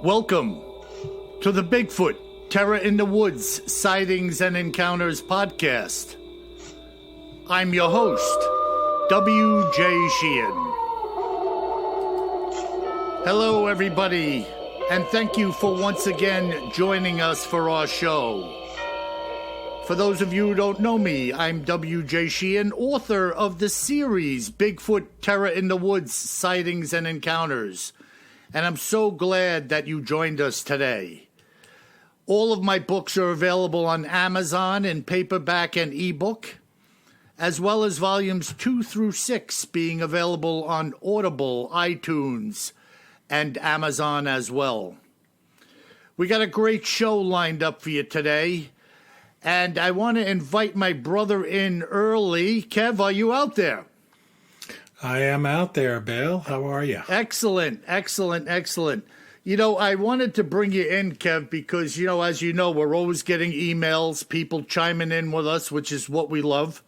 Welcome to the Bigfoot Terror in the Woods Sightings and Encounters podcast. I'm your host, W.J. Sheehan. Hello, everybody, and thank you for once again joining us for our show. For those of you who don't know me, I'm W.J. Sheehan, author of the series Bigfoot Terror in the Woods Sightings and Encounters. And I'm so glad that you joined us today. All of my books are available on Amazon in paperback and ebook, as well as volumes 2 through 6 being available on Audible, iTunes, and Amazon as well. We got a great show lined up for you today, and I want to invite my brother in early. Kev, are you out there? I am out there, Bill. How are you? Excellent. You know, I wanted to bring you in, Kev, because, as you know, we're always getting emails, people chiming in with us, which is what we love.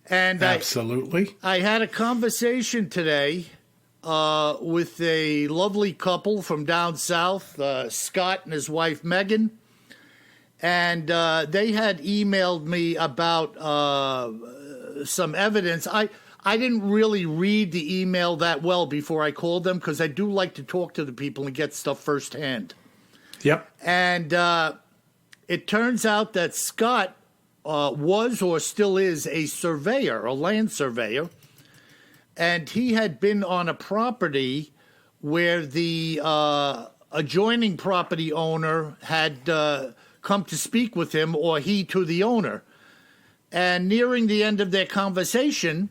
And absolutely. I had a conversation today with a lovely couple from down south, Scott and his wife, Megan. And they had emailed me about some evidence. I didn't really read the email that well before I called them because I do like to talk to the people and get stuff firsthand. Yep. And it turns out that Scott was or still is a surveyor, a land surveyor. And he had been on a property where the adjoining property owner had come to speak with him, or he to the owner. And nearing the end of their conversation,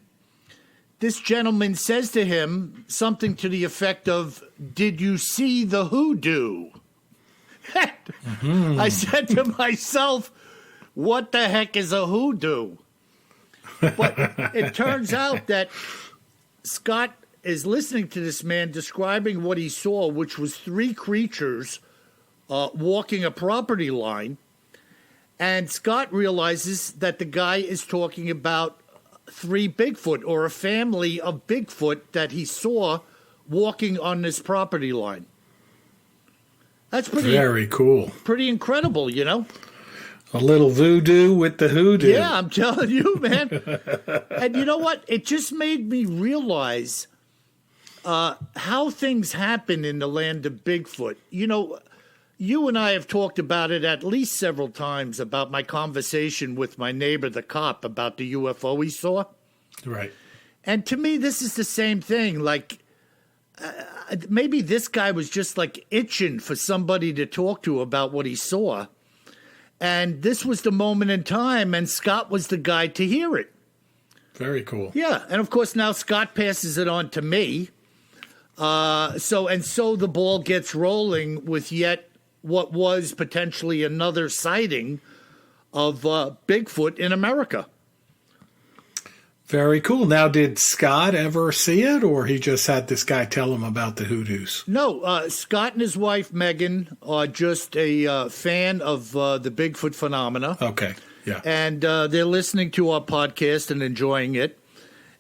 this gentleman says to him something to the effect of, "Did you see the hoodoo?" I said to myself, what the heck is a hoodoo? But it turns out that Scott is listening to this man describing what he saw, which was 3 creatures walking a property line. And Scott realizes that the guy is talking about 3 Bigfoot, or a family of Bigfoot that he saw walking on this property line. That's very cool. Pretty incredible, you know? A little voodoo with the hoodoo. Yeah, I'm telling you, man. And you know what? It just made me realize how things happen in the land of Bigfoot. You know, you and I have talked about it at least several times, about my conversation with my neighbor, the cop, about the UFO he saw. Right. And to me, this is the same thing. Like, maybe this guy was just like itching for somebody to talk to about what he saw. And this was the moment in time, and Scott was the guy to hear it. Very cool. Yeah. And of course, now Scott passes it on to me. So the ball gets rolling with yet what was potentially another sighting of Bigfoot in America. Very cool. Now, did Scott ever see it, or he just had this guy tell him about the hoodoos? No, Scott and his wife, Megan, are just a fan of the Bigfoot phenomena. Okay, yeah. And they're listening to our podcast and enjoying it.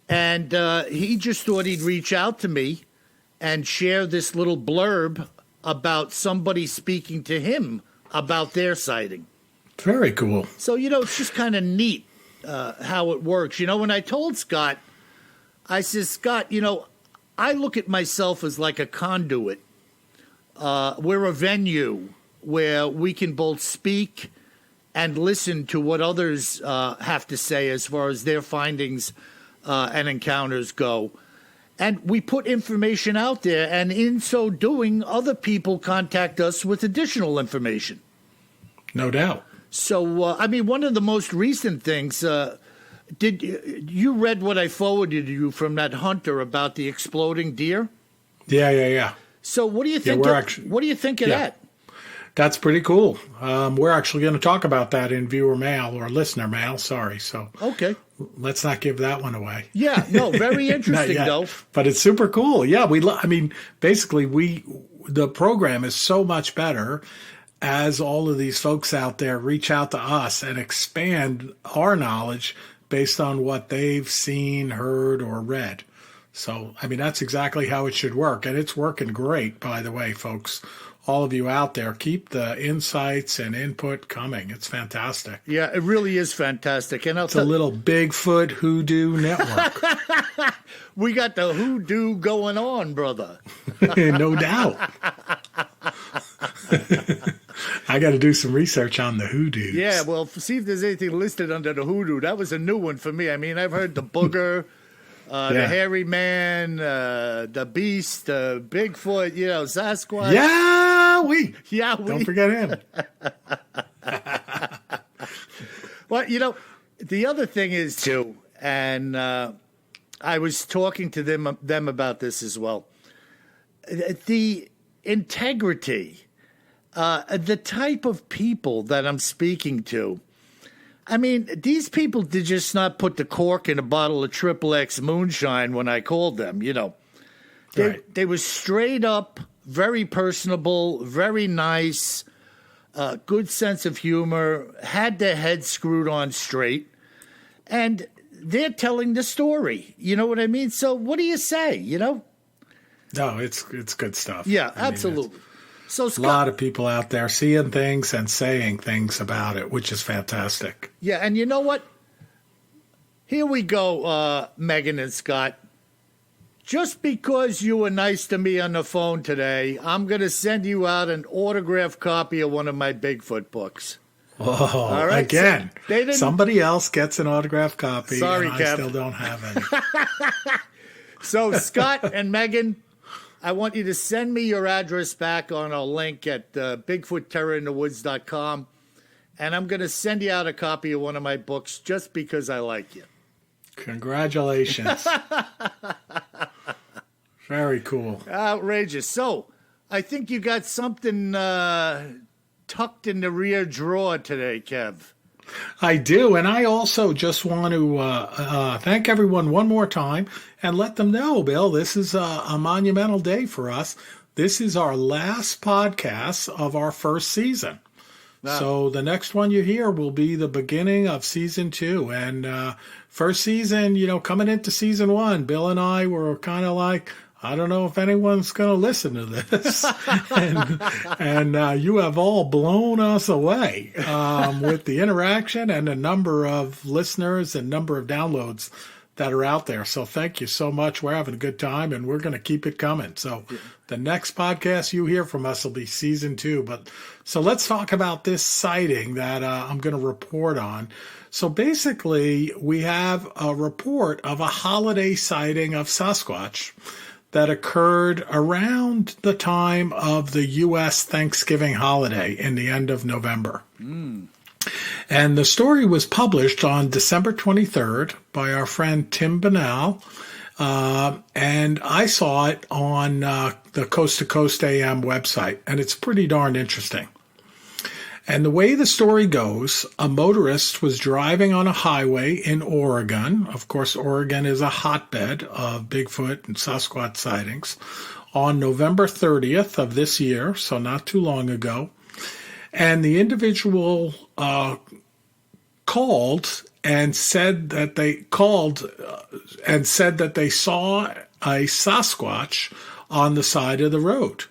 And he just thought he'd reach out to me and share this little blurb about somebody speaking to him about their sighting. Very cool. So, it's just kind of neat how it works. When I told Scott, I said, Scott, I look at myself as like a conduit. We're a venue where we can both speak and listen to what others have to say as far as their findings and encounters go. And we put information out there, and in so doing, other people contact us with additional information. No doubt. So, one of the most recent things, did you read what I forwarded you from that hunter about the exploding deer? Yeah. So, what do you think? What do you think of that? That's pretty cool. We're actually going to talk about that in viewer mail or listener mail. Sorry. So okay, let's not give that one away. Yeah, no, very interesting though. But it's super cool. Yeah, basically the program is so much better as all of these folks out there reach out to us and expand our knowledge based on what they've seen, heard, or read. So, I mean, that's exactly how it should work. And it's working great, by the way, folks. All of you out there, keep the insights and input coming. It's fantastic. Yeah, it really is fantastic. And it's a little Bigfoot hoodoo network. We got the hoodoo going on, brother. No doubt. I got to do some research on the hoodoos. Yeah, well, see if there's anything listed under the hoodoo. That was a new one for me. I mean, I've heard the booger, the hairy man, the beast, the Bigfoot, Sasquatch. Yeah, don't forget him. Well, the other thing is too, and I was talking to them about this as well. The integrity, the type of people that I'm speaking to. I mean, these people did just not put the cork in a bottle of XXX moonshine when I called them, They were straight up, very personable, very nice, good sense of humor, had their heads screwed on straight, and they're telling the story. You know what I mean? So what do you say, No, it's good stuff. Yeah, absolutely. So Scott, a lot of people out there seeing things and saying things about it, which is fantastic. Yeah, and you know what? Here we go, Megan and Scott. Just because you were nice to me on the phone today, I'm going to send you out an autographed copy of one of my Bigfoot books. Oh, all right, again, so somebody else gets an autographed copy, Sorry, and I Kev. still don't have any. So, Scott and Megan, I want you to send me your address back on a link at BigfootTerrorInTheWoods.com, and I'm going to send you out a copy of one of my books just because I like you. Congratulations. Very cool. Outrageous. So, I think you got something tucked in the rear drawer today, Kev. I do, and I also just want to thank everyone one more time and let them know, Bill, this is a monumental day for us. This is our last podcast of our first season. Wow. So the next one you hear will be the beginning of season 2. And first season, coming into season 1, Bill and I were kind of like, I don't know if anyone's going to listen to this. and you have all blown us away with the interaction and the number of listeners and number of downloads that are out there. So thank you so much. We're having a good time, and we're going to keep it coming. So the next podcast you hear from us will be season 2. But so let's talk about this sighting that I'm going to report on. So basically, we have a report of a holiday sighting of Sasquatch that occurred around the time of the U.S. Thanksgiving holiday in the end of November. And the story was published on December 23rd by our friend Tim Banal, and I saw it on the Coast to Coast AM website, and it's pretty darn interesting. And the way the story goes, a motorist was driving on a highway in Oregon. Of course, Oregon is a hotbed of Bigfoot and Sasquatch sightings. On November 30th of this year, so not too long ago. And the individual called and said that they saw a Sasquatch on the side of the road.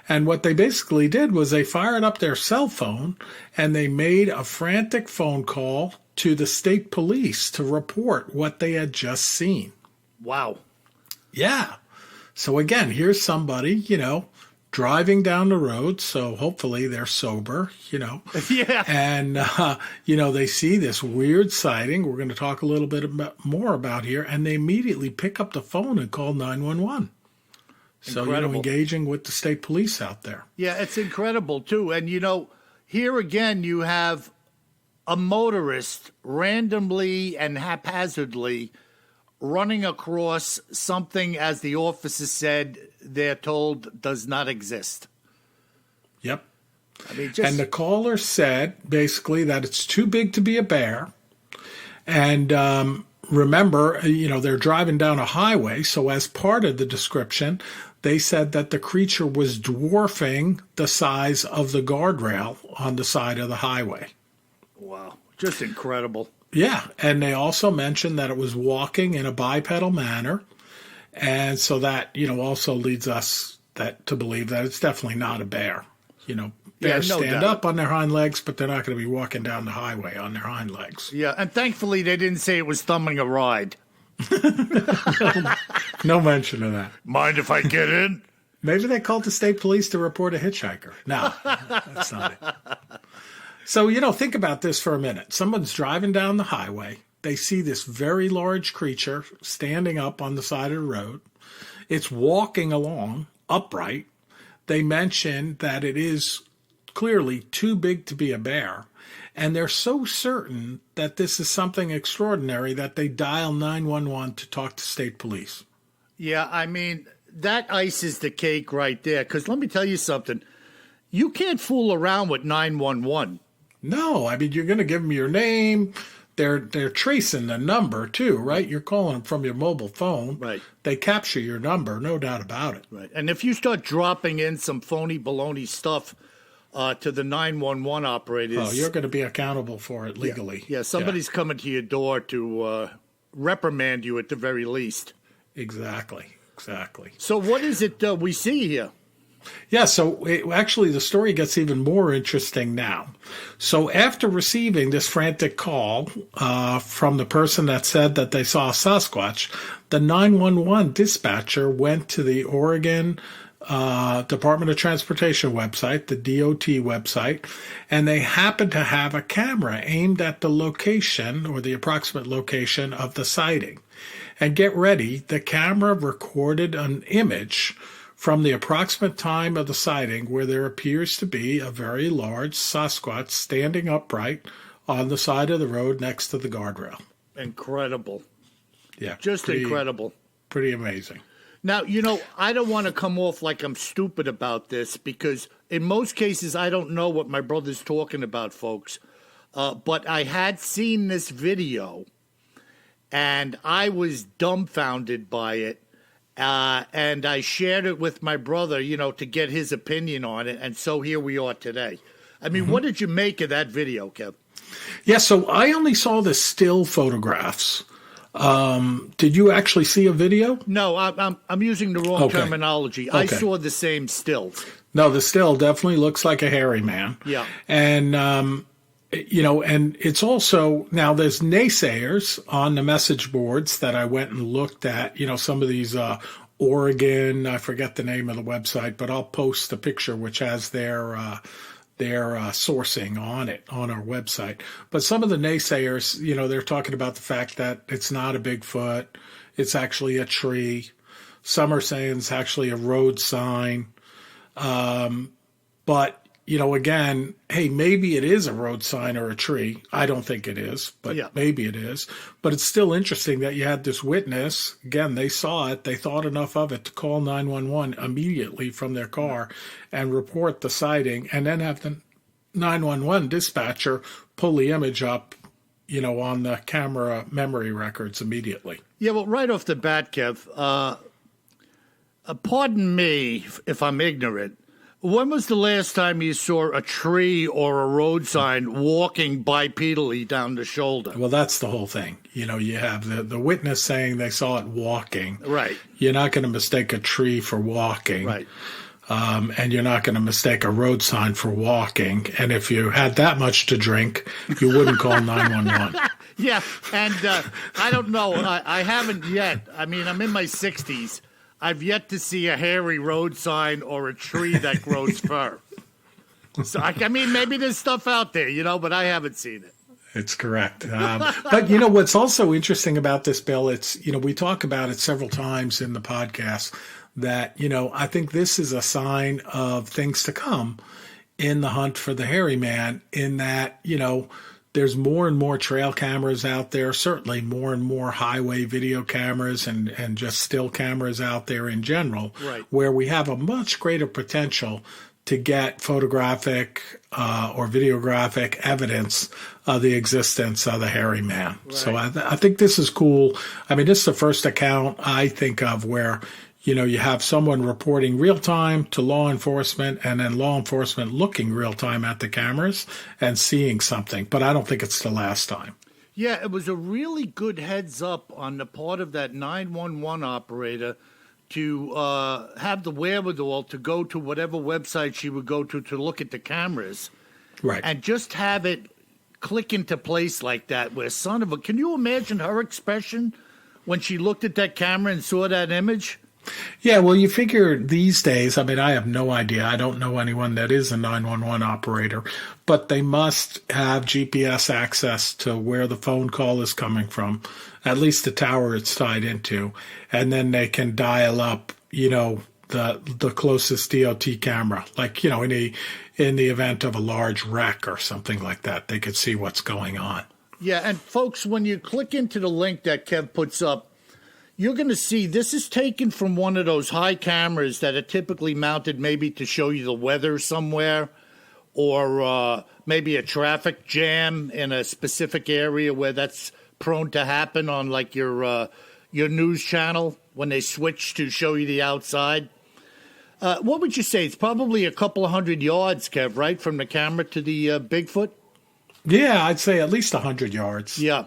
And what they basically did was they fired up their cell phone and they made a frantic phone call to the state police to report what they had just seen. Wow. Yeah. So again, here's somebody, driving down the road. So hopefully they're sober, Yeah. And, they see this weird sighting. We're going to talk a little bit more about here. And they immediately pick up the phone and call 911. So, engaging with the state police out there. Yeah, it's incredible, too. And, here again, you have a motorist randomly and haphazardly running across something, as the officer said, they're told does not exist. Yep. And the caller said, basically, that it's too big to be a bear. And remember, they're driving down a highway. So as part of the description, they said that the creature was dwarfing the size of the guardrail on the side of the highway. Wow. Just incredible. Yeah. And they also mentioned that it was walking in a bipedal manner. And so that, also leads us to believe that it's definitely not a bear. Bears no stand doubt. up on their hind legs, but they're not going to be walking down the highway on their hind legs. Yeah, and thankfully they didn't say it was thumbing a ride. No mention of that. Mind if I get in? Maybe they called the state police to report a hitchhiker. No, that's not it. So, think about this for a minute. Someone's driving down the highway. They see this very large creature standing up on the side of the road. It's walking along upright. They mention that it is clearly too big to be a bear. And they're so certain that this is something extraordinary that they dial 911 to talk to state police. Yeah, I mean, that ices the cake right there. Because let me tell you something. You can't fool around with 911. No, I mean, you're going to give them your name. They're tracing the number, too, right? You're calling from your mobile phone. Right. They capture your number, no doubt about it. Right. And if you start dropping in some phony baloney stuff to the 911 operators... Oh, you're going to be accountable for it legally. Yeah, somebody's coming to your door to reprimand you at the very least. Exactly. So what is it we see here? Yeah, so actually the story gets even more interesting now. So after receiving this frantic call from the person that said that they saw a Sasquatch, the 911 dispatcher went to the Oregon Department of Transportation website, the DOT website, and they happened to have a camera aimed at the location or the approximate location of the sighting. And get ready, the camera recorded an image from the approximate time of the sighting where there appears to be a very large Sasquatch standing upright on the side of the road next to the guardrail. Incredible. Yeah. Just incredible. Pretty amazing. Now, I don't want to come off like I'm stupid about this because in most cases I don't know what my brother's talking about, folks. But I had seen this video and I was dumbfounded by it. And I shared it with my brother, to get his opinion on it. And so here we are today. I mean, What did you make of that video, Kev? Yeah, so I only saw the still photographs. Did you actually see a video? No, I'm using the wrong terminology. Okay. I saw the same stills. No, the still definitely looks like a hairy man. Yeah. And, and it's also, now there's naysayers on the message boards that I went and looked at, some of these Oregon, I forget the name of the website, but I'll post a picture which has their sourcing on it on our website. But some of the naysayers, they're talking about the fact that it's not a Bigfoot, it's actually a tree. Some are saying it's actually a road sign. But again, hey, maybe it is a road sign or a tree. I don't think it is, but maybe it is. But it's still interesting that you had this witness. Again, they saw it. They thought enough of it to call 911 immediately from their car and report the sighting, and then have the 911 dispatcher pull the image up, on the camera memory records immediately. Yeah, well, right off the bat, Kev, pardon me if I'm ignorant. When was the last time you saw a tree or a road sign walking bipedally down the shoulder? Well, that's the whole thing. You have the witness saying they saw it walking. Right. You're not going to mistake a tree for walking. Right. And you're not going to mistake a road sign for walking. And if you had that much to drink, you wouldn't call 911. Yeah, and I don't know. I haven't yet. I mean, I'm in my 60s. I've yet to see a hairy road sign or a tree that grows fur. So, I mean, maybe there's stuff out there, but I haven't seen it. It's correct. But, what's also interesting about this, Bill, it's, we talk about it several times in the podcast that, I think this is a sign of things to come in the hunt for the hairy man, in that, there's more and more trail cameras out there, certainly more and more highway video cameras and just still cameras out there in general, right, where we have a much greater potential to get photographic or videographic evidence of the existence of the hairy man. Right. So I think this is cool. I mean, this is the first account I think of where you have someone reporting real time to law enforcement and then law enforcement looking real time at the cameras and seeing something. But I don't think it's the last time. Yeah, it was a really good heads up on the part of that 911 operator to have the wherewithal to go to whatever website she would go to look at the cameras. Right. And just have it click into place like that, where son of a... Can you imagine her expression when she looked at that camera and saw that image? Yeah, well, you figure these days, I mean, I have no idea. I don't know anyone that is a 911 operator, but they must have GPS access to where the phone call is coming from, at least the tower it's tied into, and then they can dial up, the closest DOT camera, like, in the event of a large wreck or something like that, they could see what's going on. Yeah, and folks, when you click into the link that Kev puts up, you're going to see this is taken from one of those high cameras that are typically mounted maybe to show you the weather somewhere, or maybe a traffic jam in a specific area where that's prone to happen on like your news channel when they switch to show you the outside. What would you say? It's probably a couple of 100 yards, Kev, right, from the camera to the Bigfoot? Yeah, I'd say at least 100 yards. Yeah.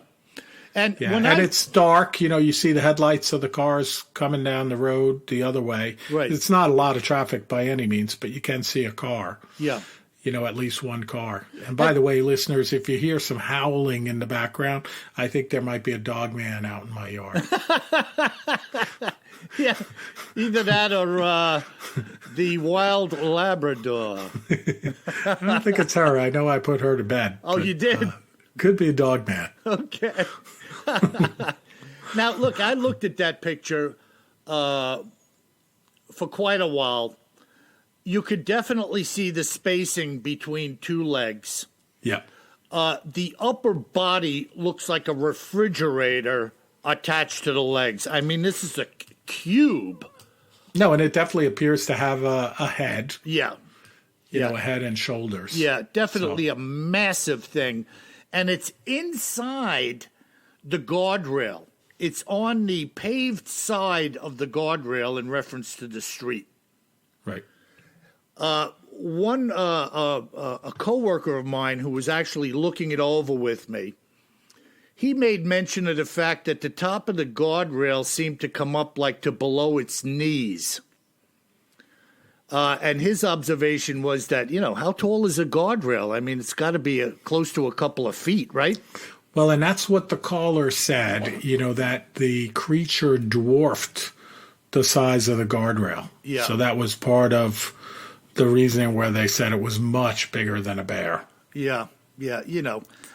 And it's dark, you see the headlights of the cars coming down the road the other way. Right. It's not a lot of traffic by any means, but you can see a car. Yeah. At least one car. And by the way, listeners, if you hear some howling in the background, I think there might be a dog man out in my yard. Yeah, either that or the wild Labrador. I don't think it's her. I know I put her to bed. Oh, you did? Could be a dog man. Okay. Now, look, I looked at that picture for quite a while. You could definitely see the spacing between two legs. Yeah. The upper body looks like a refrigerator attached to the legs. I mean, this is a cube. No, and it definitely appears to have a head. Yeah. A head and shoulders. Yeah, definitely a massive thing. And it's inside the guardrail. It's on the paved side of the guardrail in reference to the street. Right. A coworker of mine who was actually looking it over with me, he made mention of the fact that the top of the guardrail seemed to come up like to below its knees. And his observation was that, how tall is a guardrail? I mean, it's got to be close to a couple of feet, right? Well, and that's what the caller said, that the creature dwarfed the size of the guardrail. Yeah. So that was part of the reasoning where they said it was much bigger than a bear. Yeah,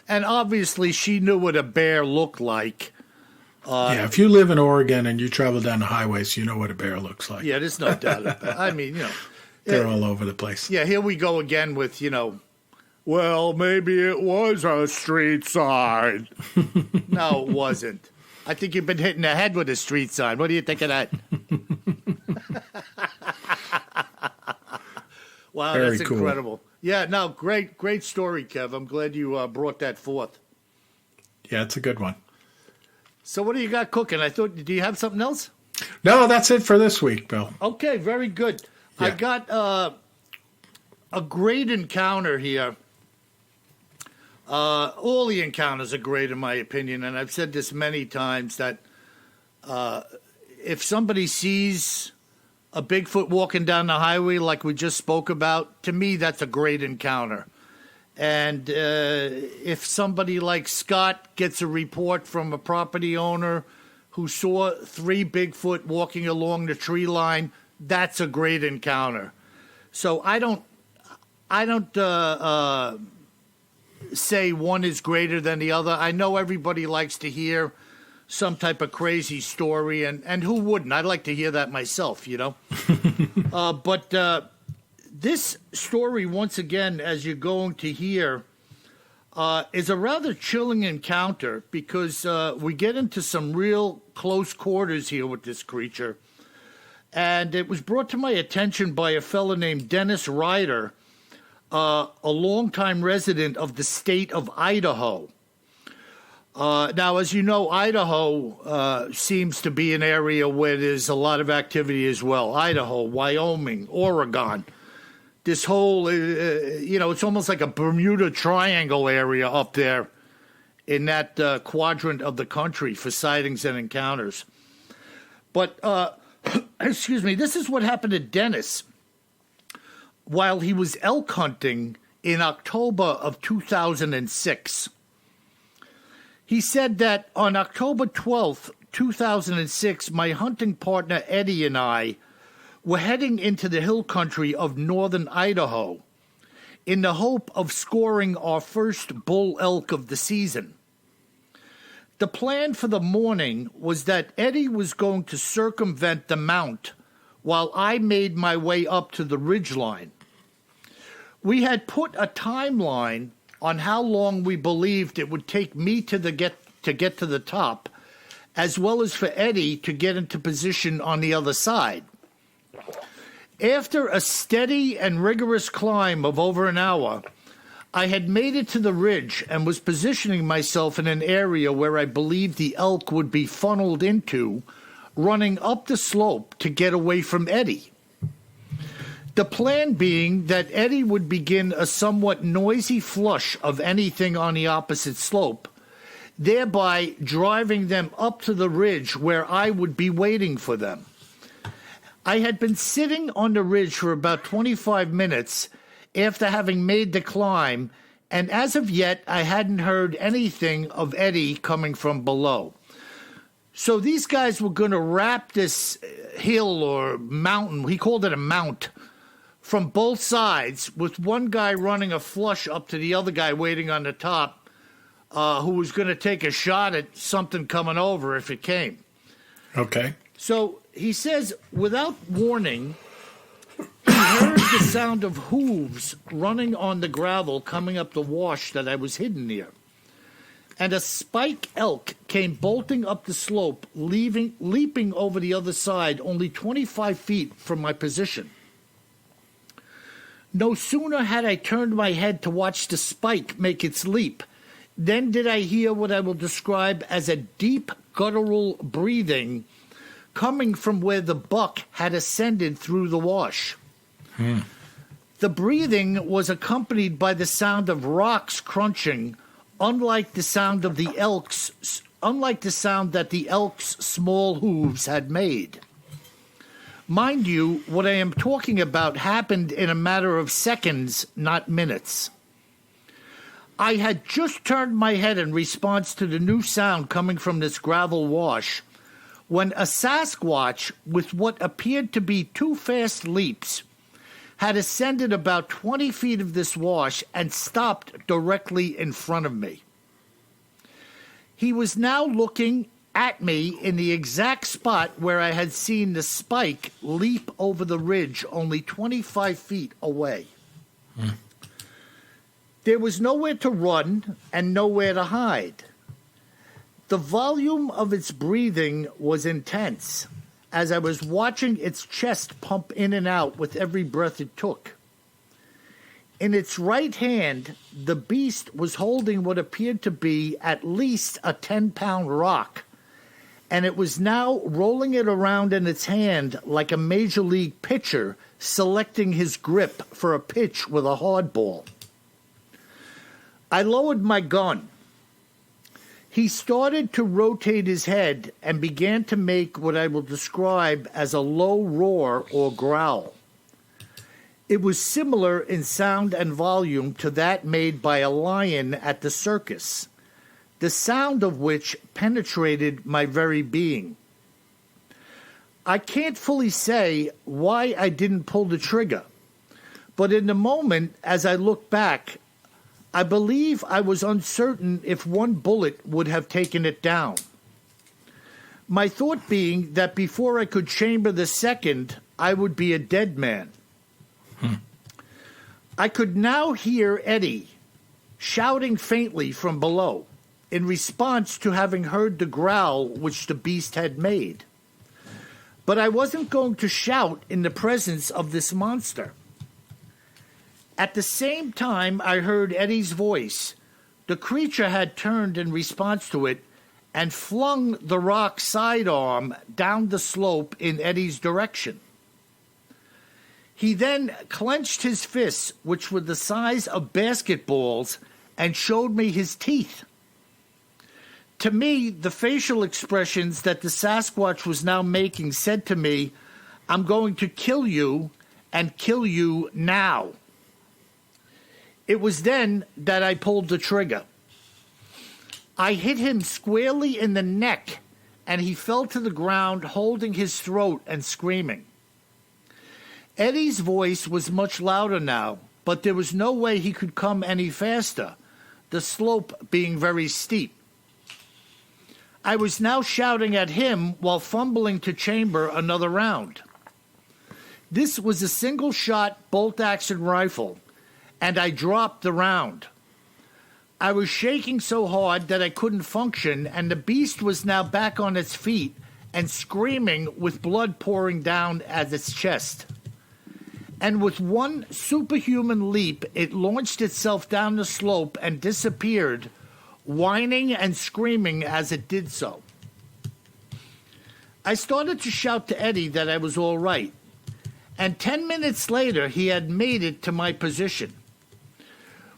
And obviously she knew what a bear looked like. If you live in Oregon and you travel down the highways, you know what a bear looks like. Yeah, there's no doubt about it. I mean, They're all over the place. Yeah, here we go again with, well, maybe it was a street sign. No, it wasn't. I think you've been hitting the head with a street sign. What do you think of that? Wow, Very that's cool. incredible. Yeah, no, great story, Kev. I'm glad you brought that forth. Yeah, it's a good one. So what do you got cooking? Do you have something else? No, that's it for this week, Bill. Okay, very good. Yeah. I got a great encounter here. All the encounters are great in my opinion, and I've said this many times that if somebody sees a Bigfoot walking down the highway like we just spoke about, to me that's a great encounter. And if somebody like Scott gets a report from a property owner who saw 3 Bigfoot walking along the tree line, that's a great encounter. So I don't say one is greater than the other. I know everybody likes to hear some type of crazy story, and who wouldn't? I'd like to hear that myself, But this story, once again, as you're going to hear, is a rather chilling encounter because we get into some real close quarters here with this creature. And it was brought to my attention by a fellow named Dennis Ryder, a longtime resident of the state of Idaho. Now, as you know, Idaho seems to be an area where there's a lot of activity as well. Idaho, Wyoming, Oregon. This whole, it's almost like a Bermuda Triangle area up there in that quadrant of the country for sightings and encounters. But, excuse me, this is what happened to Dennis while he was elk hunting in October of 2006. He said that on October 12th, 2006, my hunting partner Eddie and I were heading into the hill country of northern Idaho in the hope of scoring our first bull elk of the season. The plan for the morning was that Eddie was going to circumvent the mount while I made my way up to the ridgeline. We had put a timeline on how long we believed it would take me to get to the top, as well as for Eddie to get into position on the other side. After a steady and rigorous climb of over an hour, I had made it to the ridge and was positioning myself in an area where I believed the elk would be funneled into, running up the slope to get away from Eddie. The plan being that Eddie would begin a somewhat noisy flush of anything on the opposite slope, thereby driving them up to the ridge where I would be waiting for them. I had been sitting on the ridge for about 25 minutes after having made the climb, and as of yet I hadn't heard anything of Eddie coming from below. So these guys were going to wrap this hill or mountain, he called it a mount, from both sides, with one guy running a flush up to the other guy waiting on the top, who was going to take a shot at something coming over if it came. Okay. So he says, without warning, he heard the sound of hooves running on the gravel coming up the wash that I was hidden near. And a spike elk came bolting up the slope, leaping over the other side only 25 feet from my position. No sooner had I turned my head to watch the spike make its leap, then did I hear what I will describe as a deep guttural breathing coming from where the buck had ascended through the wash. The breathing was accompanied by the sound of rocks crunching, unlike the sound that the elk's small hooves had made. Mind you, what I am talking about happened in a matter of seconds, not minutes. I had just turned my head in response to the new sound coming from this gravel wash when a Sasquatch, with what appeared to be two fast leaps, had ascended about 20 feet of this wash and stopped directly in front of me. He was now looking at me in the exact spot where I had seen the spike leap over the ridge only 25 feet away. There was nowhere to run and nowhere to hide. The volume of its breathing was intense as I was watching its chest pump in and out with every breath it took. In its right hand, the beast was holding what appeared to be at least a 10-pound rock, and it was now rolling it around in its hand like a major league pitcher selecting his grip for a pitch with a hardball. I lowered my gun. He started to rotate his head and began to make what I will describe as a low roar or growl. It was similar in sound and volume to that made by a lion at the circus, the sound of which penetrated my very being. I can't fully say why I didn't pull the trigger, but in the moment, as I look back, I believe I was uncertain if one bullet would have taken it down. My thought being that before I could chamber the second, I would be a dead man. I could now hear Eddie shouting faintly from below in response to having heard the growl which the beast had made. But I wasn't going to shout in the presence of this monster. At the same time I heard Eddie's voice, the creature had turned in response to it and flung the rock sidearm down the slope in Eddie's direction. He then clenched his fists, which were the size of basketballs, and showed me his teeth. to me, the facial expressions that the Sasquatch was now making said to me, I'm going to kill you and kill you now. It was then that I pulled the trigger. I hit him squarely in the neck, and he fell to the ground holding his throat and screaming. Eddie's voice was much louder now, but there was no way he could come any faster, the slope being very steep. I was now shouting at him while fumbling to chamber another round. This was a single-shot bolt-action rifle, and I dropped the round. I was shaking so hard that I couldn't function, and the beast was now back on its feet and screaming with blood pouring down at its chest. And with one superhuman leap, it launched itself down the slope and disappeared, whining and screaming as it did so. I started to shout to Eddie that I was all right, and 10 minutes later he had made it to my position.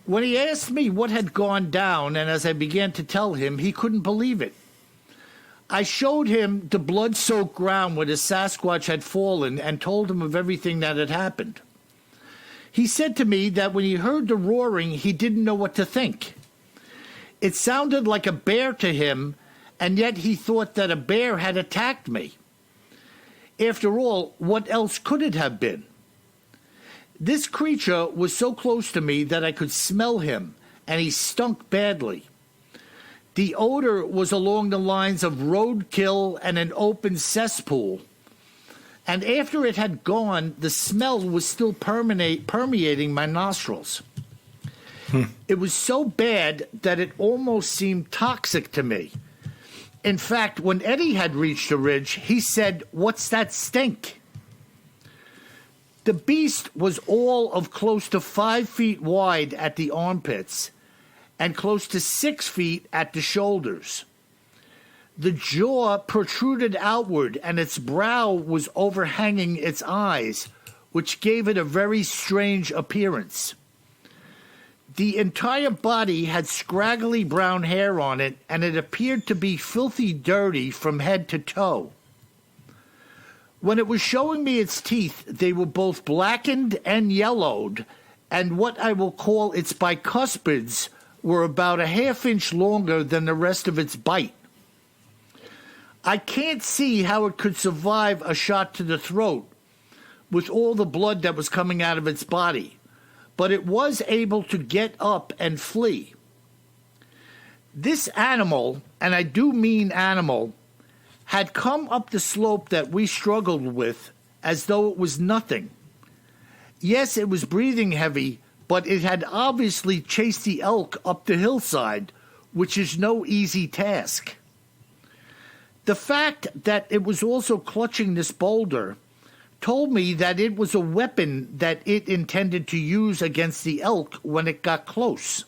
When he asked me what had gone down, and as I began to tell him, he couldn't believe it. I showed him the blood-soaked ground where the Sasquatch had fallen and told him of everything that had happened. He said to me that when he heard the roaring, he didn't know what to think. It sounded like a bear to him, and yet he thought that a bear had attacked me. After all, what else could it have been? This creature was so close to me that I could smell him, and he stunk badly. The odor was along the lines of roadkill and an open cesspool. And after it had gone, the smell was still permeating my nostrils. It was so bad that it almost seemed toxic to me. In fact, when Eddie had reached the ridge, he said, "What's that stink?" The beast was all of close to 5 feet wide at the armpits and close to 6 feet at the shoulders. The jaw protruded outward and its brow was overhanging its eyes, which gave it a very strange appearance. The entire body had scraggly brown hair on it, and it appeared to be filthy dirty from head to toe. When it was showing me its teeth, they were both blackened and yellowed, and what I will call its bicuspids were about a half-inch longer than the rest of its bite. I can't see how it could survive a shot to the throat with all the blood that was coming out of its body, but it was able to get up and flee. This animal, and I do mean animal, had come up the slope that we struggled with as though it was nothing. Yes, it was breathing heavy, but it had obviously chased the elk up the hillside, which is no easy task. The fact that it was also clutching this boulder told me that it was a weapon that it intended to use against the elk when it got close.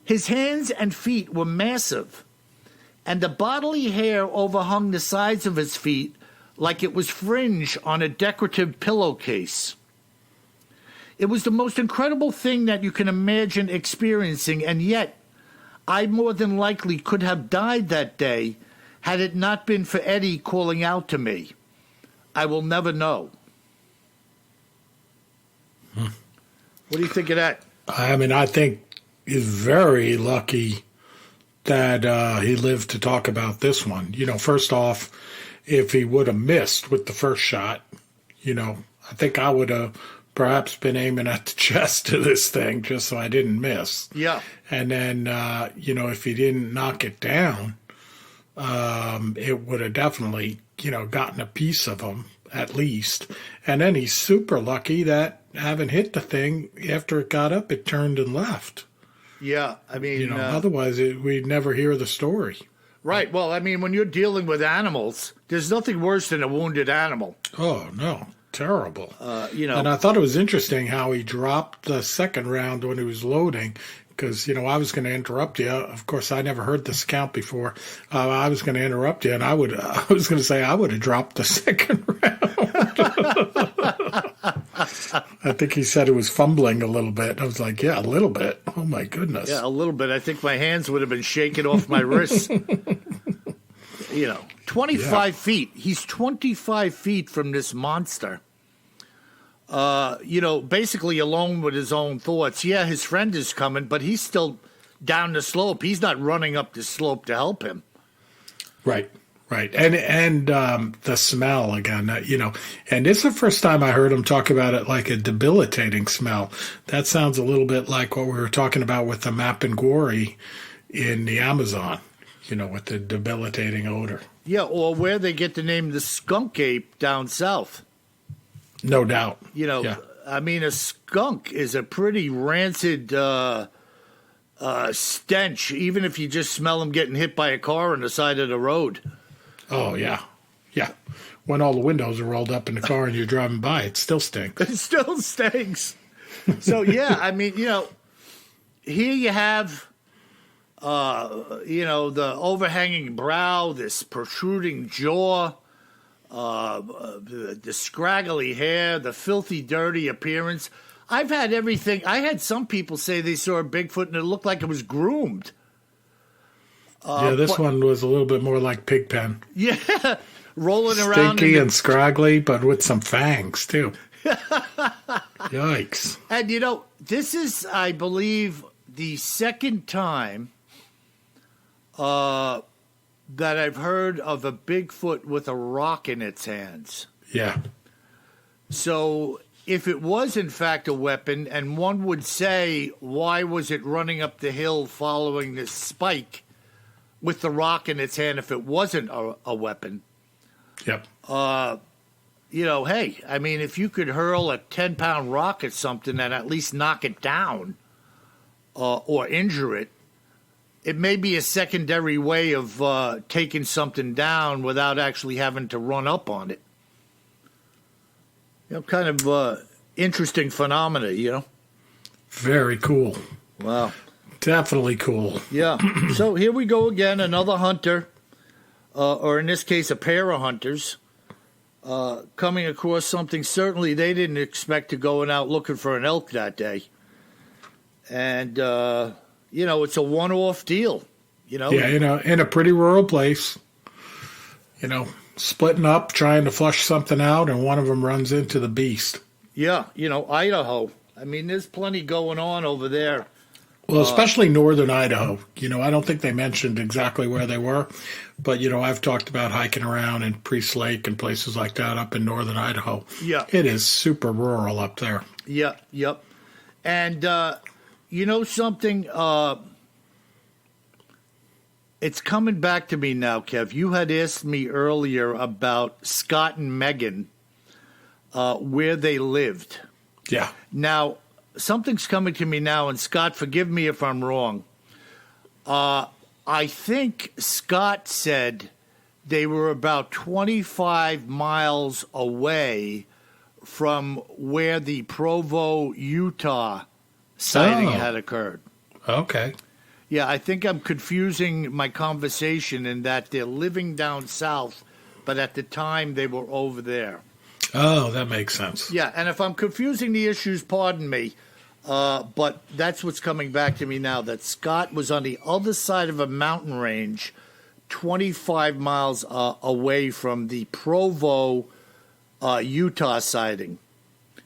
His hands and feet were massive, and the bodily hair overhung the sides of his feet like it was fringe on a decorative pillowcase. It was the most incredible thing that you can imagine experiencing, and yet I more than likely could have died that day had it not been for Eddie calling out to me. I will never know. What do you think of that? I mean, I think he's very lucky that he lived to talk about this one. You know, first off, if he would have missed with the first shot, you know, I think I would have perhaps been aiming at the chest of this thing just so I didn't miss. Yeah. And then, you know, if he didn't knock it down, it would have definitely, you know, gotten a piece of him at least. And then he's super lucky that having hit the thing, after it got up, it turned and left. Yeah, I mean... You know, otherwise we'd never hear the story. Right, well, I mean, when you're dealing with animals, there's nothing worse than a wounded animal. Oh, no. Terrible. You know... And I thought it was interesting how he dropped the second round when he was loading, because, you know, I was going to interrupt you. Of course, I never heard this count before. I was going to interrupt you, and I was going to say I would have dropped the second round. I think he said it was fumbling a little bit. I was like, yeah, a little bit. Oh, my goodness. Yeah, a little bit. I think my hands would have been shaking off my wrists. 25 feet. He's 25 feet from this monster. Basically alone with his own thoughts. Yeah, his friend is coming, but he's still down the slope. He's not running up the slope to help him. Right. And the smell again, and it's the first time I heard him talk about it like a debilitating smell. That sounds a little bit like what we were talking about with the mapinguari in the Amazon, with the debilitating odor. Yeah, or where they get the name the skunk ape down south. No doubt. I mean, a skunk is a pretty rancid stench, even if you just smell them getting hit by a car on the side of the road. Oh, yeah. Yeah. When all the windows are rolled up in the car and you're driving by, it still stinks. It still stinks. So, yeah, I mean, here you have, the overhanging brow, this protruding jaw, the scraggly hair, the filthy, dirty appearance. I've had everything. I had some people say they saw a Bigfoot and it looked like it was groomed. This one was a little bit more like Pigpen. Yeah, rolling around. Stinky and scraggly, but with some fangs, too. Yikes. And, this is, I believe, the second time that I've heard of a Bigfoot with a rock in its hands. Yeah. So if it was, in fact, a weapon, and one would say, why was it running up the hill following this spike with the rock in its hand if it wasn't a weapon? Yep. Hey, I mean, if you could hurl a 10-pound rock at something and at least knock it down or injure it, it may be a secondary way of taking something down without actually having to run up on it. Kind of interesting phenomena, Very cool. Wow. Definitely cool. Yeah. So here we go again, another hunter, or in this case, a pair of hunters, coming across something certainly they didn't expect to going out looking for an elk that day. And, it's a one-off deal, Yeah, in a pretty rural place, splitting up, trying to flush something out, and one of them runs into the beast. Yeah, Idaho. I mean, there's plenty going on over there. Well, especially northern Idaho. I don't think they mentioned exactly where they were, but, I've talked about hiking around in Priest Lake and places like that up in northern Idaho. Yeah. It is super rural up there. Yeah, yep. And, something, it's coming back to me now, Kev. You had asked me earlier about Scott and Megan, where they lived. Yeah. Now, something's coming to me now, and Scott, forgive me if I'm wrong. I think Scott said they were about 25 miles away from where the Provo, Utah sighting had occurred. Okay. Yeah, I think I'm confusing my conversation in that they're living down south, but at the time they were over there. Oh, that makes sense. Yeah, and if I'm confusing the issues, pardon me. But that's what's coming back to me now, that Scott was on the other side of a mountain range, 25 miles away from the Provo, Utah sighting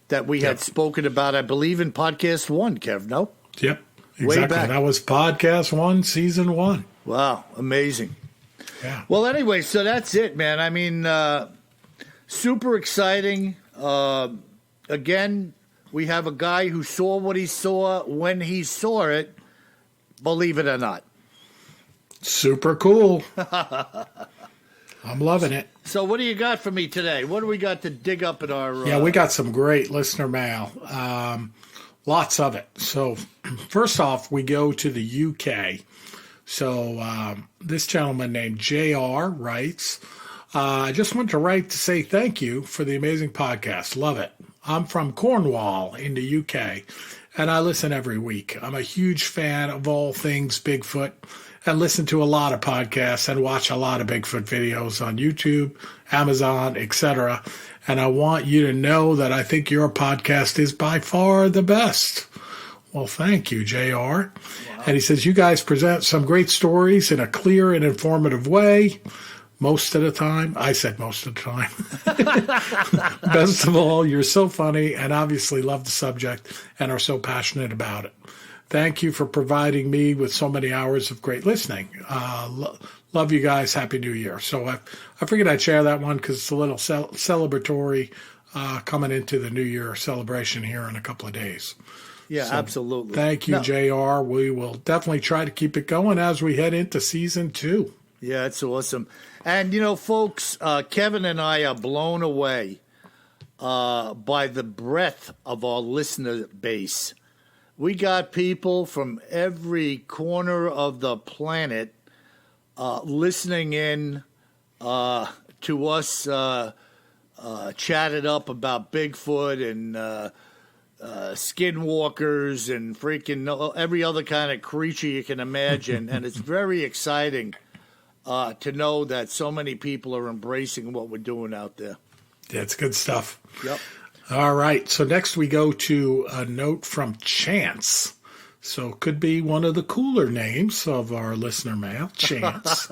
that we had spoken about, I believe, in podcast 1, Kev, no? Yep, exactly. Way back. That was podcast 1, season 1. Wow, amazing. Yeah. Well, anyway, so that's it, man. I mean, super exciting. Again, we have a guy who saw what he saw when he saw it, believe it or not. Super cool. I'm loving it. So what do you got for me today? What do we got to dig up in our... Yeah, we got some great listener mail. Lots of it. So first off, we go to the UK. So this gentleman named JR writes, I just want to write to say thank you for the amazing podcast. Love it. I'm from Cornwall in the UK, and I listen every week. I'm a huge fan of all things Bigfoot, and listen to a lot of podcasts and watch a lot of Bigfoot videos on YouTube, Amazon, etc. And I want you to know that I think your podcast is by far the best. Well, thank you, JR. Wow. And he says, you guys present some great stories in a clear and informative way. Most of the time. I said most of the time. Best of all, you're so funny and obviously love the subject and are so passionate about it. Thank you for providing me with so many hours of great listening. Love you guys. Happy New Year. So I figured I'd share that one because it's a little celebratory coming into the New Year celebration here in a couple of days. Yeah, so absolutely. Thank you, JR. We will definitely try to keep it going as we head into season 2. Yeah, it's awesome. And, folks, Kevin and I are blown away by the breadth of our listener base. We got people from every corner of the planet listening in to us chatted up about Bigfoot and skinwalkers and freaking every other kind of creature you can imagine. And it's very exciting to know that so many people are embracing what we're doing out there. That's good stuff. Yep. All right. So next we go to a note from Chance. So it could be one of the cooler names of our listener mail, Chance.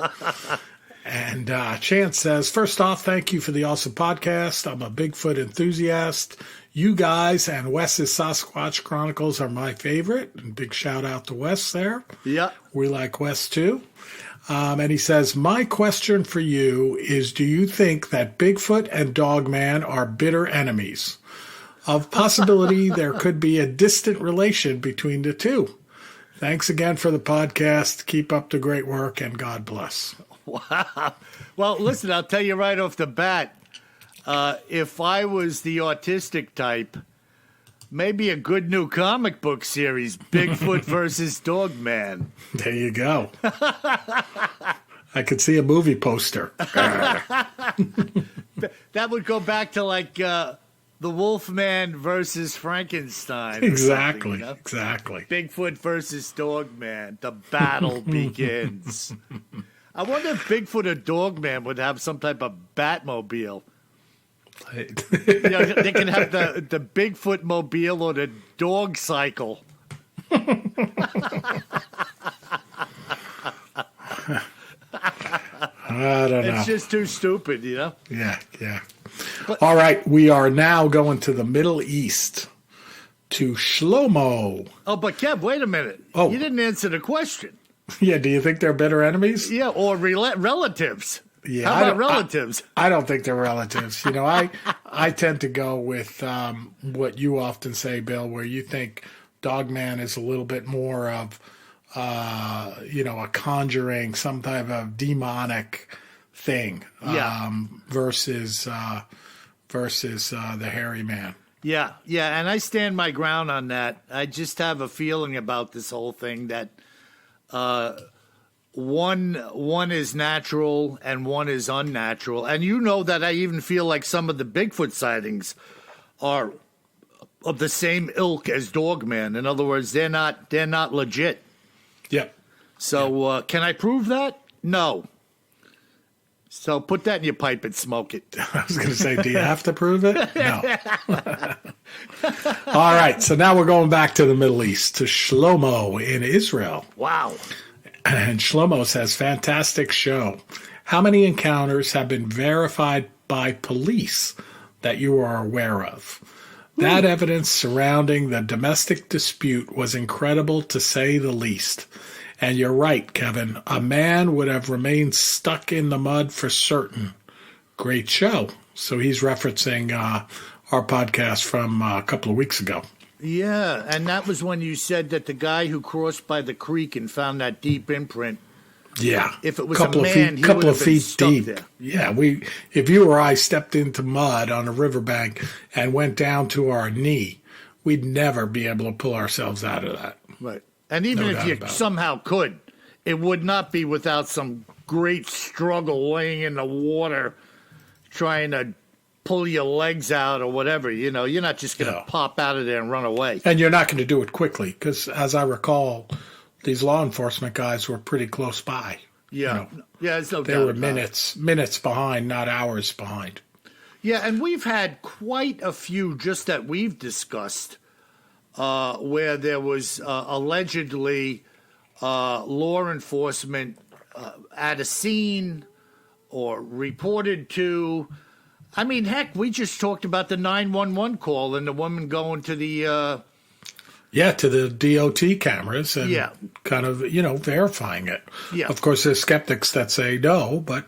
And Chance says, first off, thank you for the awesome podcast. I'm a Bigfoot enthusiast. You guys and Wes's Sasquatch Chronicles are my favorite. And big shout out to Wes there. Yeah. We like Wes too. And he says, my question for you is, do you think that Bigfoot and Dogman are bitter enemies? Of possibility, there could be a distant relation between the two. Thanks again for the podcast. Keep up the great work, and God bless. Wow. Well, listen, I'll tell you right off the bat, if I was the autistic type, maybe a good new comic book series, Bigfoot versus Dogman. There you go. I could see a movie poster. That would go back to like the Wolfman versus Frankenstein. Exactly, exactly. Bigfoot versus Dogman. The battle begins. I wonder if Bigfoot or Dogman would have some type of Batmobile. They can have the Bigfoot mobile or the dog cycle. I don't know. It's just too stupid, Yeah. All right, we are now going to the Middle East, to Shlomo. Oh, but Kev, wait a minute. Oh. You didn't answer the question. Yeah, do you think they're bitter enemies? Yeah, or relatives. Yeah, how about relatives? I don't think they're relatives. I tend to go with what you often say, Bill, where you think Dogman is a little bit more of, a conjuring, some type of demonic thing, versus the hairy man. Yeah, and I stand my ground on that. I just have a feeling about this whole thing that one is natural and one is unnatural. And you know that I even feel like some of the Bigfoot sightings are of the same ilk as Dogman. In other words, they're not legit. Yep. So can I prove that? No. So put that in your pipe and smoke it. I was going to say, do you have to prove it? No. All right. So now we're going back to the Middle East, to Shlomo in Israel. Wow. And Shlomo says, fantastic show. How many encounters have been verified by police that you are aware of? That evidence surrounding the domestic dispute was incredible, to say the least. And you're right, Kevin. A man would have remained stuck in the mud for certain. Great show. So he's referencing our podcast from a couple of weeks ago. Yeah, and that was when you said that the guy who crossed by the creek and found that deep imprint. Yeah, if it was a man, he would have been stuck deep. There. Yeah, if you or I stepped into mud on a riverbank and went down to our knee, we'd never be able to pull ourselves out of that. Right, and even if you somehow could, it would not be without some great struggle, laying in the water, trying to pull your legs out or whatever. You're not just going to pop out of there and run away. And you're not going to do it quickly because, as I recall, these law enforcement guys were pretty close by. Yeah. Yeah, it's no doubt. They were about it. minutes behind, not hours behind. Yeah, and we've had quite a few just that we've discussed where there was allegedly law enforcement at a scene or reported to. I mean, heck, we just talked about the 911 call and the woman going to the... to the DOT cameras and kind of, verifying it. Yeah. Of course, there's skeptics that say no, but,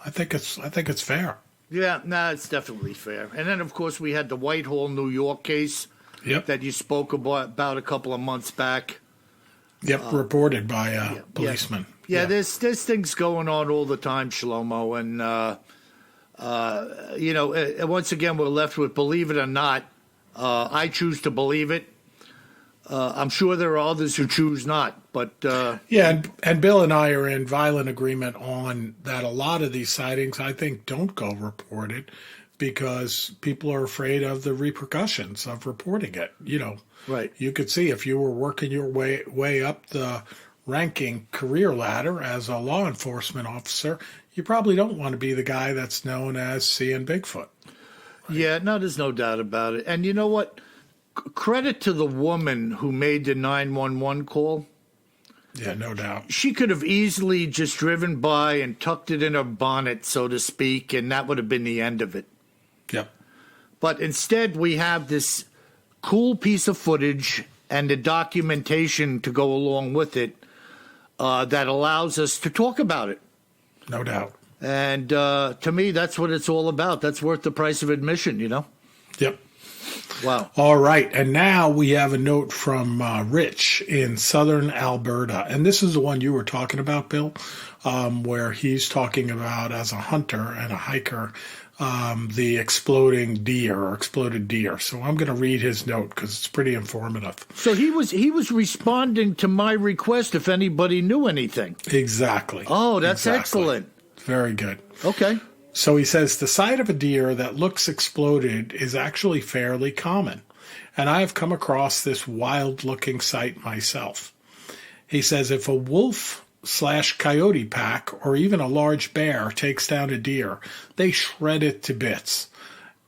I think it's fair. Yeah, no, it's definitely fair. And then, of course, we had the Whitehall, New York case that you spoke about a couple of months back. Yep, reported by a policeman. Yeah, there's things going on all the time, Shlomo. And, once again, we're left with believe it or not. I choose to believe it. I'm sure there are others who choose not, but... and Bill and I are in violent agreement on that. A lot of these sightings, I think, don't go reported because people are afraid of the repercussions of reporting it. Right. You could see if you were working your way up the ranking career ladder as a law enforcement officer, you probably don't want to be the guy that's known as seeing Bigfoot. Right? Yeah, no, there's no doubt about it. And you know what? Credit to the woman who made the 911 call. Yeah, no doubt. She could have easily just driven by and tucked it in her bonnet, so to speak, and that would have been the end of it. Yep. But instead, we have this cool piece of footage and the documentation to go along with it that allows us to talk about it. No doubt. And to me, that's what it's all about. That's worth the price of admission, Yep. Wow. All right. And now we have a note from Rich in southern Alberta. And this is the one you were talking about, Bill, where he's talking about, as a hunter and a hiker, the exploded deer. So I'm going to read his note because it's pretty informative. So he was responding to my request if anybody knew anything. Exactly. Oh, that's excellent. Very good. Okay. So he says the sight of a deer that looks exploded is actually fairly common, and I have come across this wild-looking sight myself. He says if a wolf/coyote pack or even a large bear takes down a deer, they shred it to bits.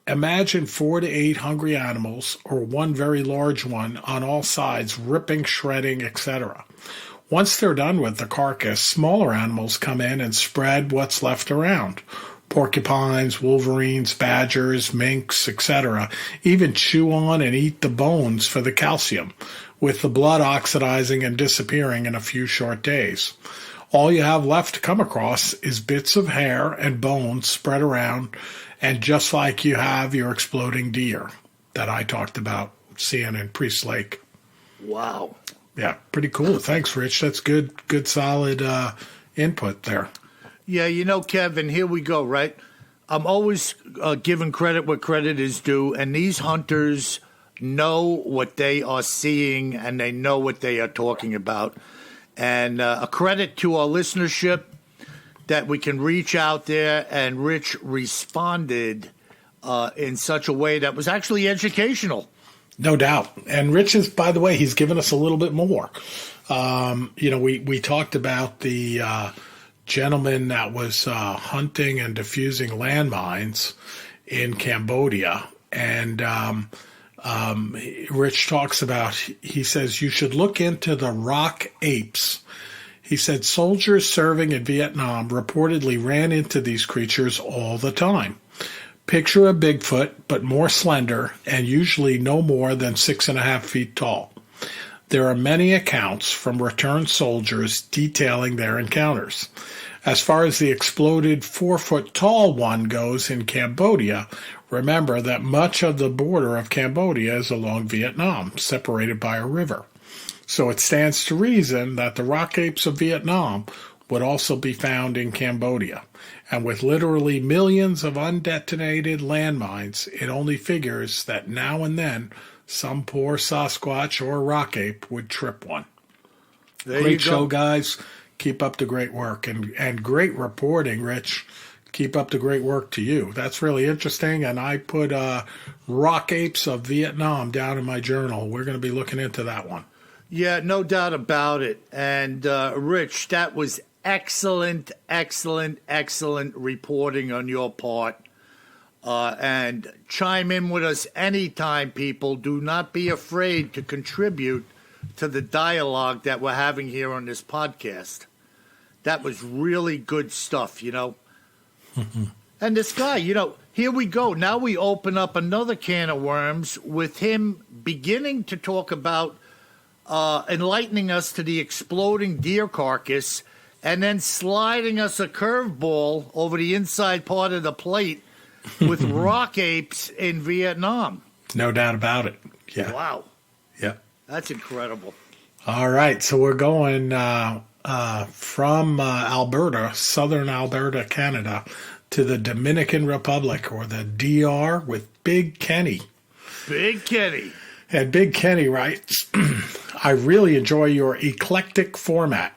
Imagine 4 to 8 hungry animals or one very large one on all sides ripping, shredding, etc. Once they're done with the carcass, smaller animals come in and spread what's left around. Porcupines, wolverines, badgers, minks, etc. even chew on and eat the bones for the calcium, with the blood oxidizing and disappearing in a few short days. All you have left to come across is bits of hair and bones spread around, and just like you have your exploding deer that I talked about seeing in Priest Lake. Wow. Yeah, pretty cool. Thanks, Rich. That's good solid input there. Yeah, Kevin, here we go, right? I'm always giving credit where credit is due, and these hunters know what they are seeing, and they know what they are talking about. And a credit to our listenership that we can reach out there, and Rich responded in such a way that was actually educational. No doubt. And Rich is, by the way, he's given us a little bit more. We talked about the gentleman that was hunting and defusing landmines in Cambodia. And Rich talks about, he says, you should look into the rock apes. He said soldiers serving in Vietnam reportedly ran into these creatures all the time. Picture a Bigfoot, but more slender and usually no more than 6.5 feet tall. There are many accounts from returned soldiers detailing their encounters. As far as the exploded 4-foot-tall one goes in Cambodia, remember that much of the border of Cambodia is along Vietnam, separated by a river. So it stands to reason that the rock apes of Vietnam would also be found in Cambodia. And with literally millions of undetonated landmines, it only figures that now and then some poor Sasquatch or rock ape would trip one. Great show, guys. Keep up the great work and great reporting, Rich. Keep up the great work to you. That's really interesting, and I put rock apes of Vietnam down in my journal. We're going to be looking into that one. Yeah, no doubt about it. And Rich, that was excellent, excellent, excellent reporting on your part. And chime in with us anytime, people. Do not be afraid to contribute to the dialogue that we're having here on this podcast. That was really good stuff, you know. And this guy, you know, here we go. Now we open up another can of worms with him beginning to talk about enlightening us to the exploding deer carcass and then sliding us a curveball over the inside part of the plate with rock apes in Vietnam. No doubt about it. Yeah. Wow. Yeah. That's incredible. All right. So we're going from Alberta, southern Alberta, Canada, to the Dominican Republic, or the DR, with Big Kenny. Big Kenny. And Big Kenny writes, I really enjoy your eclectic format.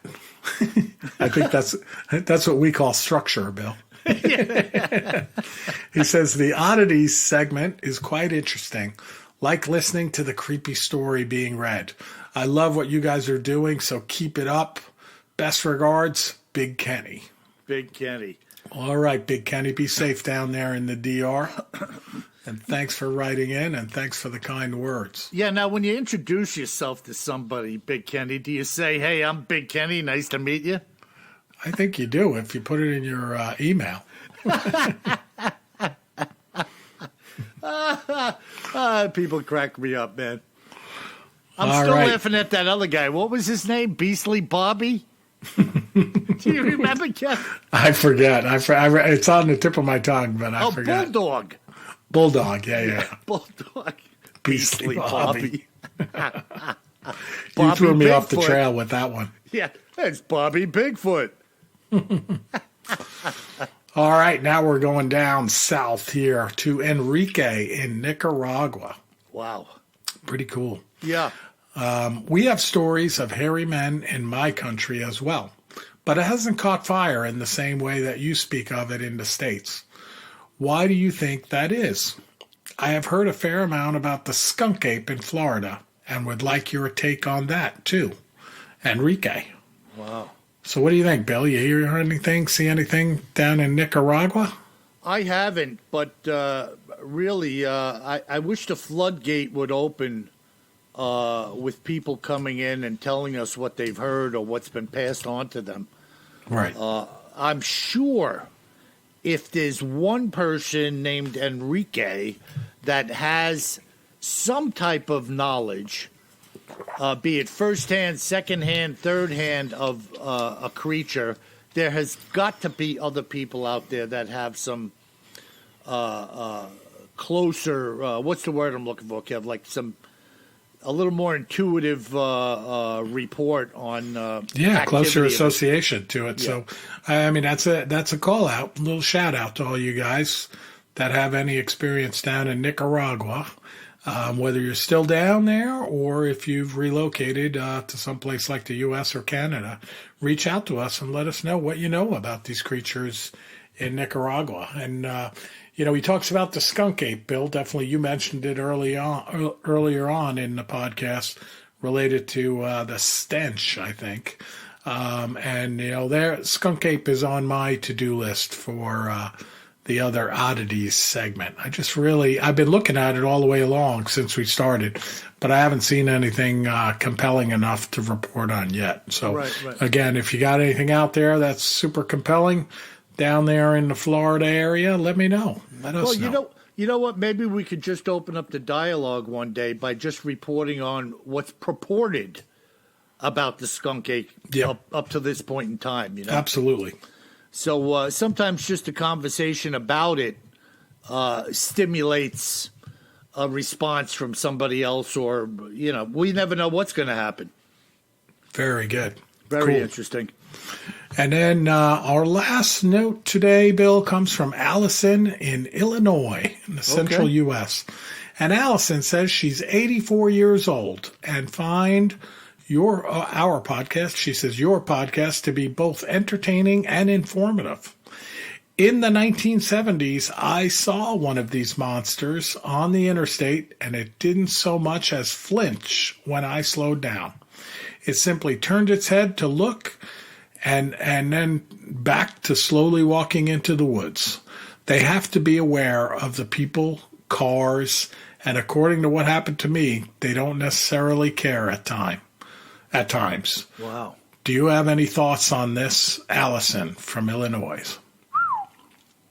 I think that's what we call structure, Bill. He says the oddities segment is quite interesting, like listening to the creepy story being read. I love what you guys are doing, so keep it up. Best regards, Big Kenny. Big Kenny. All right, Big Kenny, be safe down there in the DR. And thanks for writing in, and thanks for the kind words. Yeah, now when you introduce yourself to somebody, Big Kenny, do you say, hey, I'm Big Kenny, nice to meet you? I think you do if you put it in your email. People crack me up, man. I'm All still right. laughing at that other guy. What was his name? Beastly Bobby? Do you remember, Ken? I forget. It's on the tip of my tongue, but I forget. Bulldog. Bulldog, yeah. Bulldog. Beastly Bobby. Bobby You threw me off the Bigfoot. trail with that one. Yeah, it's Bobby Bigfoot. All right, now we're going down south here to Enrique in Nicaragua. Wow. Pretty cool. Yeah. We have stories of hairy men in my country as well, but it hasn't caught fire in the same way that you speak of it in the States. Why do you think that is? I have heard a fair amount about the skunk ape in Florida and would like your take on that too. Enrique. Wow. So what do you think, Bill? You hear anything, see anything down in Nicaragua? I haven't, but really, I wish the floodgate would open with people coming in and telling us what they've heard or what's been passed on to them. Right. I'm sure if there's one person named Enrique that has some type of knowledge, be it firsthand, secondhand, thirdhand of a creature, there has got to be other people out there that have some closer, what's the word I'm looking for, Kev? Like a little more intuitive report on closer activity. association to it. Yeah. So, I mean, that's a call out, a little shout out to all you guys that have any experience down in Nicaragua, whether you're still down there or if you've relocated to someplace like the U.S. or Canada. Reach out to us and let us know what you know about these creatures in Nicaragua. And he talks about the skunk ape, Bill. Definitely, you mentioned it earlier on in the podcast related to the stench, I think. Their skunk ape is on my to-do list for the other oddities segment. I've been looking at it all the way along since we started, but I haven't seen anything compelling enough to report on yet. So, Right. Again, if you got anything out there that's super compelling, down there in the Florida area, let me know. Let us know. You know what? Maybe we could just open up the dialogue one day by just reporting on what's purported about the skunk ape up to this point in time. You know, Absolutely. So sometimes just a conversation about it stimulates a response from somebody else, or we never know what's going to happen. Very good. Very Cool. interesting. And then our last note today, Bill, comes from Allison in Illinois, in the central U.S. And Allison says she's 84 years old and find our podcast, she says, your podcast to be both entertaining and informative. In the 1970s, I saw one of these monsters on the interstate, and it didn't so much as flinch when I slowed down. It simply turned its head to look and then back to slowly walking into the woods. They have to be aware of the people, cars, and according to what happened to me, they don't necessarily care at times. Wow. Do you have any thoughts on this, Allison from Illinois?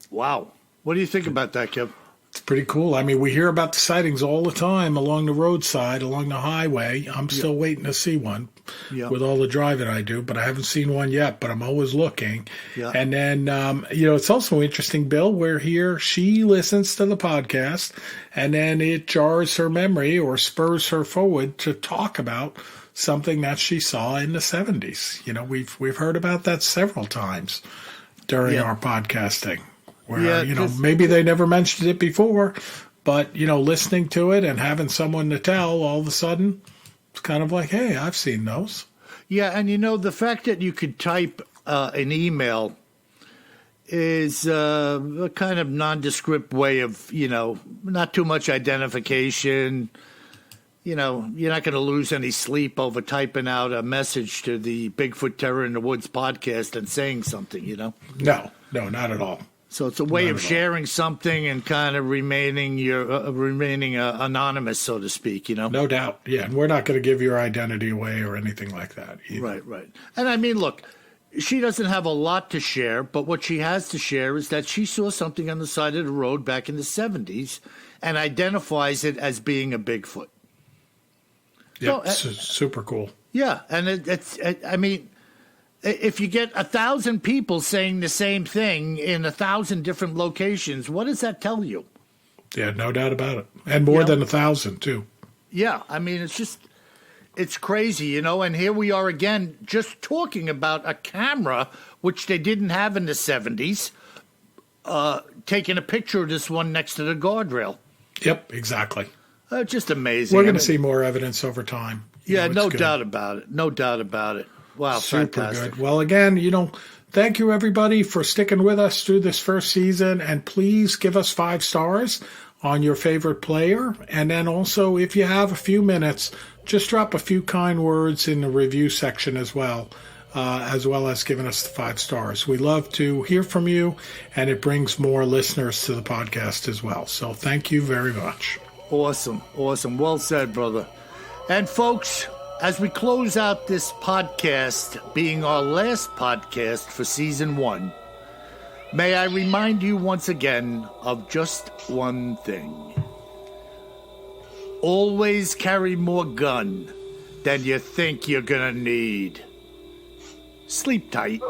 Wow. What do you think about that, Kev? It's pretty cool. I mean, we hear about the sightings all the time along the roadside, along the highway. I'm still waiting to see one with all the driving I do, but I haven't seen one yet, but I'm always looking. Yeah. And then, it's also interesting, Bill, where here she listens to the podcast and then it jars her memory or spurs her forward to talk about something that she saw in the 70s. You know, we've heard about that several times during our podcasting. Where, maybe they never mentioned it before, but, listening to it and having someone to tell, all of a sudden, it's kind of like, hey, I've seen those. Yeah, and, the fact that you could type an email is a kind of nondescript way of, not too much identification. You're not going to lose any sleep over typing out a message to the Bigfoot Terror in the Woods podcast and saying something, No, not at all. So it's a way of sharing something and kind of remaining anonymous, so to speak, No doubt. Yeah, and we're not going to give your identity away or anything like that either. Right. And I mean, look, she doesn't have a lot to share, but what she has to share is that she saw something on the side of the road back in the 70s and identifies it as being a Bigfoot. Yeah, super cool. Yeah, and I mean, if you get 1,000 people saying the same thing in 1,000 different locations, what does that tell you? Yeah, no doubt about it. And more than 1,000, too. Yeah, I mean, it's crazy, and here we are again just talking about a camera, which they didn't have in the 70s, taking a picture of this one next to the guardrail. Yep, exactly. Just amazing. We're going to see more evidence over time. Yeah, no doubt about it. No doubt about it. Wow, super fantastic. Good. Well, again, thank you everybody for sticking with us through this first season, and please give us 5 stars on your favorite player. And then also, if you have a few minutes, just drop a few kind words in the review section as well as giving us the 5 stars. We love to hear from you, and it brings more listeners to the podcast as well. So thank you very much. Awesome. Well said, brother. And folks, as we close out this podcast, being our last podcast for season 1, may I remind you once again of just one thing. Always carry more gun than you think you're gonna need. Sleep tight.